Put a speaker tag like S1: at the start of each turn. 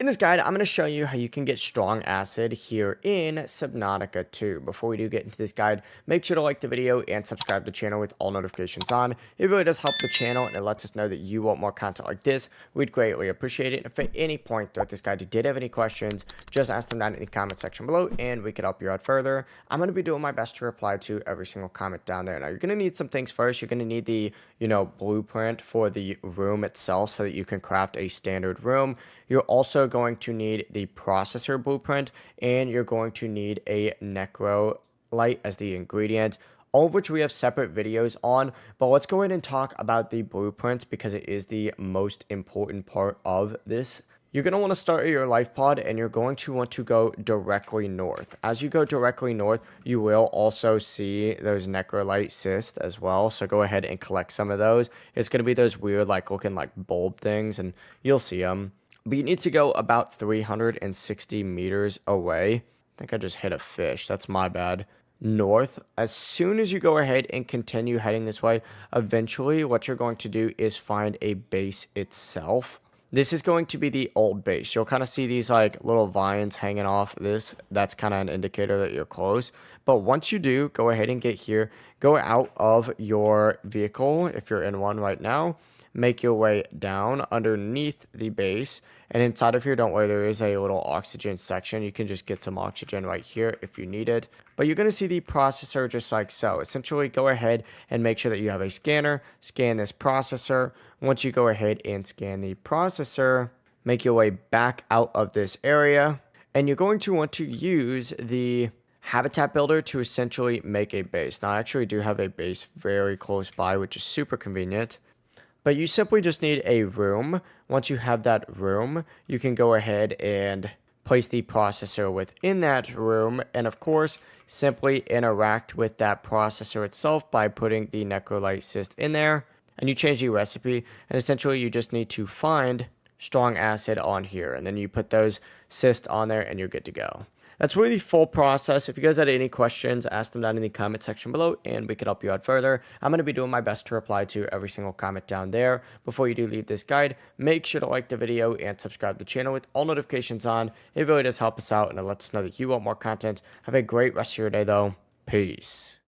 S1: In this guide, I'm going to show you how you can get strong acid here in Subnautica 2. Before we do get into this guide, make sure to like the video and subscribe to the channel with all notifications on. It really does help the channel and it lets us know that you want more content like this. We'd greatly appreciate it. And if at any point throughout this guide you did have any questions, just ask them down in the comment section below and we could help you out further. I'm going to be doing my best to reply to every single comment down there. Now, you're going to need some things first. You're going to need the, blueprint for the room itself so that you can craft a standard room. You're also going to need the processor blueprint, and you're going to need a necrolei as the ingredient, all of which we have separate videos on. But let's go ahead and talk about the blueprints because it is the most important part of this. You're going to want to start your life pod, and you're going to want to go directly north. As you go directly north, you will also see those necrolei cysts as well. So go ahead and collect some of those. It's going to be those weird looking bulb things, and you'll see them. But you need to go about 360 meters away. I think I just hit a fish. That's my bad. North. As soon as you go ahead and continue heading this way, eventually what you're going to do is find a base itself. This is going to be the old base. You'll kind of see these little vines hanging off this. That's kind of an indicator that you're close. But once you do, go ahead and get here. Go out of your vehicle if you're in one right now. Make your way down underneath the base, and inside of here, don't worry, there is a little oxygen section. You can just get some oxygen right here if you need it. But you're going to see the processor just like so. Essentially, go ahead and make sure that you have a scanner. Scan this processor. Once you go ahead and scan the processor, make your way back out of this area, and you're going to want to use the habitat builder to essentially make a base. Now, I actually do have a base very close by, which is super convenient. But you simply just need a room. Once you have that room, you can go ahead and place the processor within that room. And of course, simply interact with that processor itself by putting the necrolei cyst in there. And you change the recipe. And essentially, you just need to find strong acid on here. And then you put those cysts on there and you're good to go. That's really the full process. If you guys had any questions, ask them down in the comment section below and we could help you out further. I'm going to be doing my best to reply to every single comment down there. Before you do leave this guide, make sure to like the video and subscribe to the channel with all notifications on. It really does help us out and it lets us know that you want more content. Have a great rest of your day though. Peace.